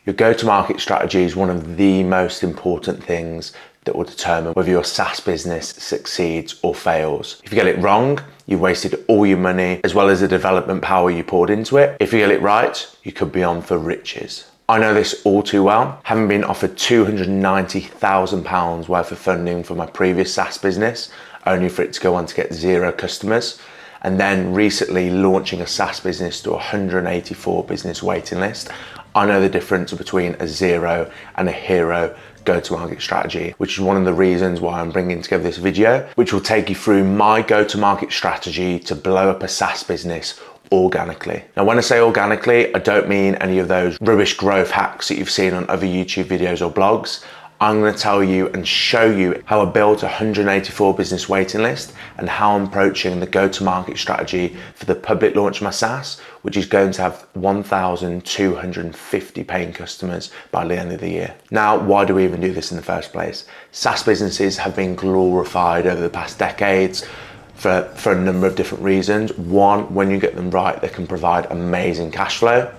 Your go-to-market strategy is one of the most important things that will determine whether your SaaS business succeeds or fails. If you get it wrong, you've wasted all your money as well as the development power you poured into it. If you get it right, you could be on for riches. I know this all too well, having been offered £290,000 worth of funding for my previous SaaS business, only for it to go on to get 0 customers. And then recently launching a SaaS business to 184 business waiting list. I know the difference between a 0 and a hero go-to-market strategy, which is one of the reasons why I'm bringing together this video, which will take you through my go-to-market strategy to blow up a SaaS business organically. Now, when I say organically, I don't mean any of those rubbish growth hacks that you've seen on other YouTube videos or blogs. I'm going to tell you and show you how I built a 184 business waiting list and how I'm approaching the go-to-market strategy for the public launch of my SaaS, which is going to have 1,250 paying customers by the end of the year. Now, why do we even do this in the first place? SaaS businesses have been glorified over the past decades for a number of different reasons. One, when you get them right, they can provide amazing cash flow.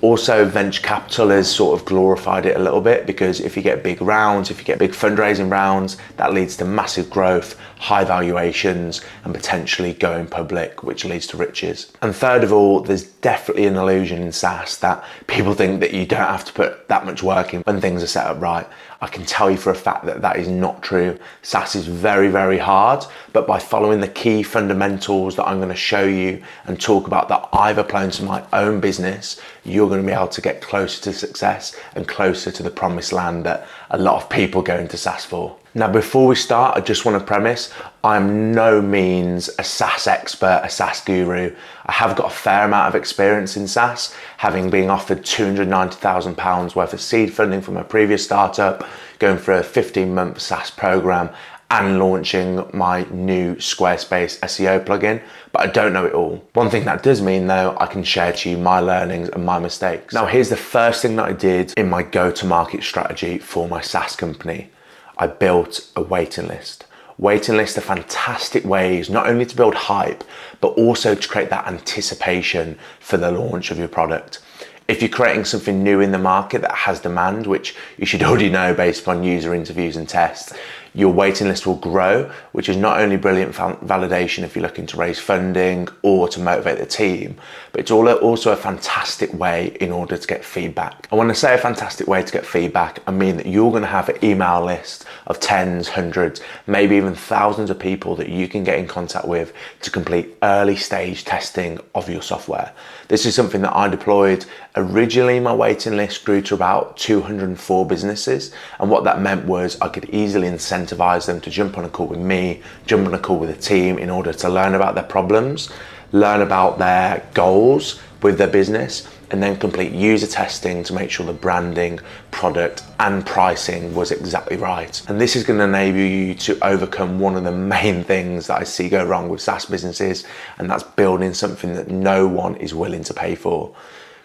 Also, venture capital has sort of glorified it a little bit because if you get big rounds, if you get big fundraising rounds, that leads to massive growth, high valuations, and potentially going public, which leads to riches. And third of all, there's definitely an illusion in SaaS that people think that you don't have to put that much work in when things are set up right. I can tell you for a fact that that is not true. SaaS is very, very hard, but by following the key fundamentals that I'm going to show you and talk about that I've applied to my own business, you're going to be able to get closer to success and closer to the promised land that a lot of people go into SaaS for. Now, before we start, I just want to premise, I'm no means a SaaS expert, a SaaS guru. I have got a fair amount of experience in SaaS, having been offered £290,000 worth of seed funding from my previous startup, going through a 15-month SaaS program and launching my new Squarespace SEO plugin, but I don't know it all. One thing that does mean though, I can share to you my learnings and my mistakes. Now, here's the first thing that I did in my go-to-market strategy for my SaaS company. I built a waiting list. Waiting lists are fantastic ways not only to build hype, but also to create that anticipation for the launch of your product. If you're creating something new in the market that has demand, which you should already know based upon user interviews and tests, your waiting list will grow, which is not only brilliant validation if you're looking to raise funding or to motivate the team, but it's also a fantastic way in order to get feedback. And when I say a fantastic way to get feedback, I mean that you're going to have an email list of tens, hundreds, maybe even thousands of people that you can get in contact with to complete early stage testing of your software. This is something that I deployed. Originally, my waiting list grew to about 204 businesses. And what that meant was I could easily incentivize them to jump on a call with me, jump on a call with the team in order to learn about their problems, learn about their goals with their business, and then complete user testing to make sure the branding, product, and pricing was exactly right. And this is going to enable you to overcome one of the main things that I see go wrong with SaaS businesses, and that's building something that no one is willing to pay for.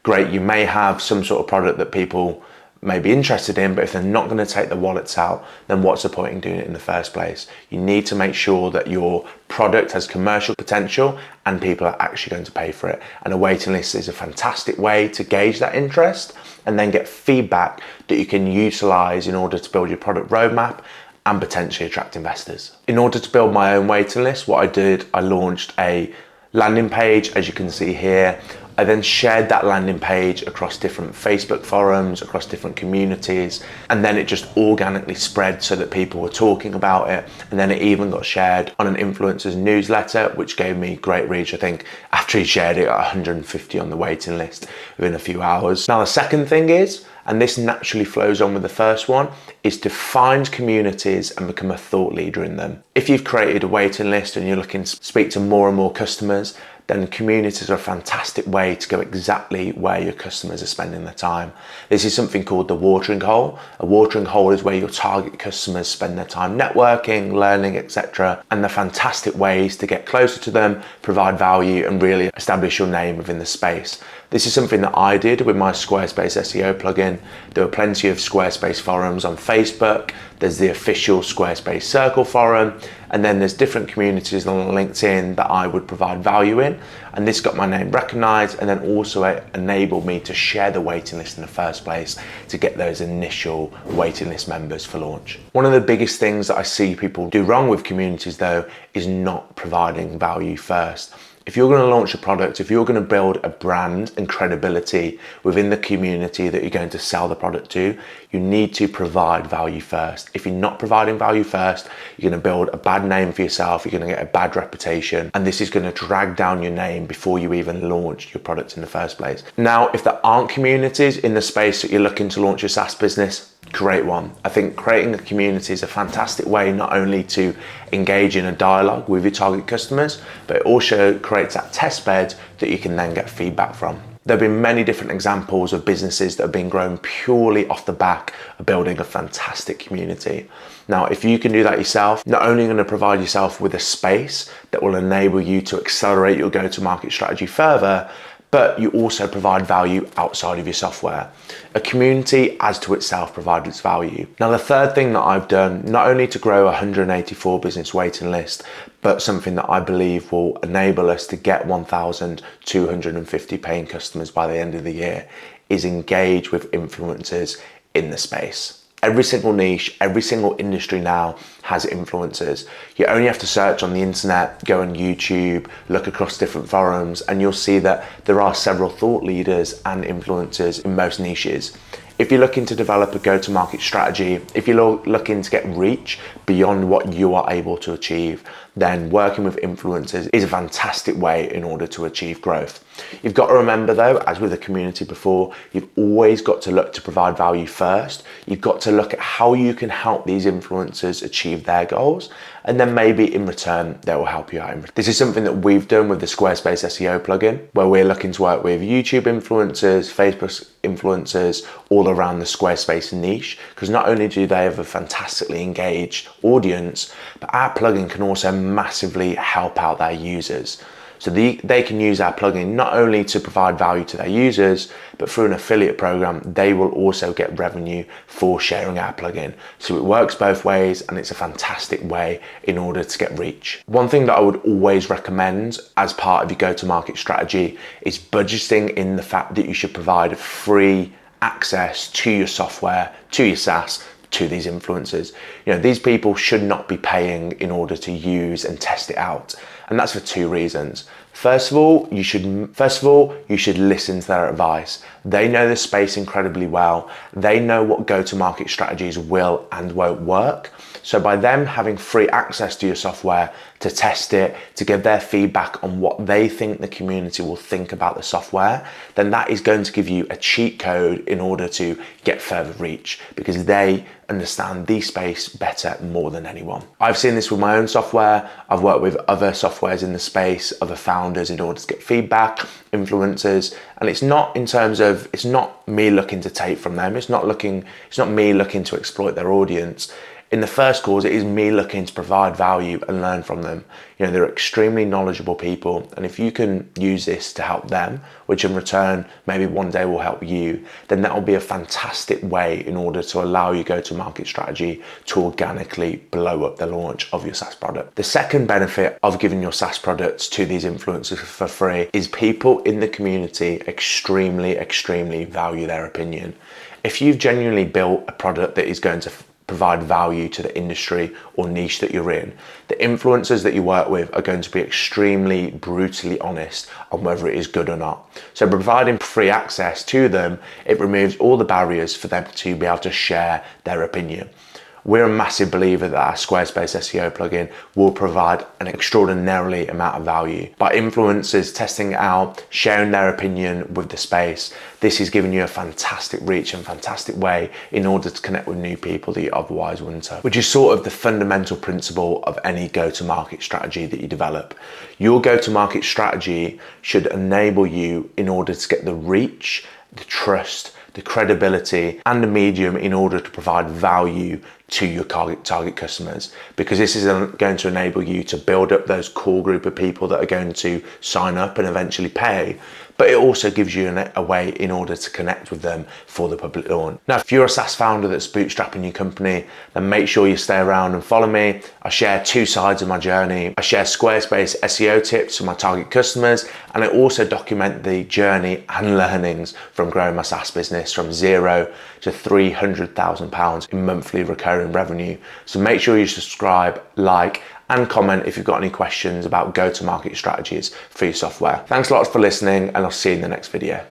Great, you may have some sort of product that people may be interested in, but if they're not going to take the wallets out, then what's the point in doing it in the first place? You need to make sure that your product has commercial potential and people are actually going to pay for it. And a waiting list is a fantastic way to gauge that interest and then get feedback that you can utilize in order to build your product roadmap and potentially attract investors. In order to build my own waiting list, what I did, I launched a landing page, as you can see here. I then shared that landing page across different Facebook forums, across different communities, and then it just organically spread so that people were talking about it. And then it even got shared on an influencer's newsletter, which gave me great reach. I think after he shared it, 150 on the waiting list within a few hours. Now, the second thing is, and this naturally flows on with the first one, is to find communities and become a thought leader in them. If you've created a waiting list and you're looking to speak to more and more customers, then communities are a fantastic way to go exactly where your customers are spending their time. This is something called the watering hole. A watering hole is where your target customers spend their time networking, learning, etc. And they're fantastic ways to get closer to them, provide value, and really establish your name within the space. This is something that I did with my Squarespace SEO plugin. There were plenty of Squarespace forums on Facebook. There's the official Squarespace Circle forum, and then there's different communities on LinkedIn that I would provide value in. And this got my name recognized, and then also it enabled me to share the waiting list in the first place to get those initial waiting list members for launch. One of the biggest things that I see people do wrong with communities though is not providing value first. If you're going to launch a product, if you're going to build a brand and credibility within the community that you're going to sell the product to, you need to provide value first. If you're not providing value first, you're going to build a bad name for yourself, you're going to get a bad reputation, and this is going to drag down your name before you even launch your product in the first place. Now, if there aren't communities in the space that you're looking to launch your SaaS business, great one. I think creating a community is a fantastic way not only to engage in a dialogue with your target customers, but it also creates that test bed that you can then get feedback from. There have been many different examples of businesses that have been grown purely off the back of building a fantastic community. Now, if you can do that yourself, not only are you going to provide yourself with a space that will enable you to accelerate your go-to-market strategy further, but you also provide value outside of your software. A community as to itself provides its value. Now, the third thing that I've done, not only to grow a 184 business waiting list, but something that I believe will enable us to get 1,250 paying customers by the end of the year, is engage with influencers in the space. Every single niche, every single industry now has influencers. You only have to search on the internet, go on YouTube, look across different forums, and you'll see that there are several thought leaders and influencers in most niches. If you're looking to develop a go-to-market strategy, if you're looking to get reach beyond what you are able to achieve, then working with influencers is a fantastic way in order to achieve growth. You've got to remember though, as with the community before, you've always got to look to provide value first. You've got to look at how you can help these influencers achieve their goals, and then maybe in return, they will help you out. This is something that we've done with the Squarespace SEO plugin, where we're looking to work with YouTube influencers, Facebook influencers, all around the Squarespace niche, because not only do they have a fantastically engaged audience, but our plugin can also massively help out their users. So they can use our plugin not only to provide value to their users, but through an affiliate program, they will also get revenue for sharing our plugin. So it works both ways, and it's a fantastic way in order to get reach. One thing that I would always recommend as part of your go-to-market strategy is budgeting in the fact that you should provide free access to your software, to your SaaS, to these influencers. You know, these people should not be paying in order to use and test it out. And that's for two reasons. First of all, you should listen to their advice. They know the space incredibly well. They know what go-to-market strategies will and won't work. So by them having free access to your software to test it, to give their feedback on what they think the community will think about the software, then that is going to give you a cheat code in order to get further reach, because they understand the space better more than anyone. I've seen this with my own software. I've worked with other softwares in the space, other founders, in order to get feedback, influencers, and it's not me looking to take from them. It's not me looking to exploit their audience. In the first cause, it is me looking to provide value and learn from them. You know, they're extremely knowledgeable people, and if you can use this to help them, which in return maybe one day will help you, then that will be a fantastic way in order to allow your go-to-market strategy to organically blow up the launch of your SaaS product. The second benefit of giving your SaaS products to these influencers for free is people in the community extremely value their opinion. If you've genuinely built a product that is going to provide value to the industry or niche that you're in, the influencers that you work with are going to be extremely brutally honest on whether it is good or not. So providing free access to them, it removes all the barriers for them to be able to share their opinion. We're a massive believer that our Squarespace SEO plugin will provide an extraordinarily amount of value. By influencers testing it out, sharing their opinion with the space, this is giving you a fantastic reach and fantastic way in order to connect with new people that you otherwise wouldn't have, which is sort of the fundamental principle of any go-to-market strategy that you develop. Your go-to-market strategy should enable you in order to get the reach, the trust, the credibility, and the medium in order to provide value to your target customers, because this is going to enable you to build up those core group of people that are going to sign up and eventually pay. but it also gives you a way in order to connect with them for the public launch. Now, if you're a SaaS founder that's bootstrapping your company, then make sure you stay around and follow me. I share two sides of my journey. I share Squarespace SEO tips for my target customers, and I also document the journey and learnings from growing my SaaS business from zero to £300,000 in monthly recurring revenue. So make sure you subscribe, like, and comment if you've got any questions about go-to-market strategies for your software. Thanks a lot for listening, and I'll see you in the next video.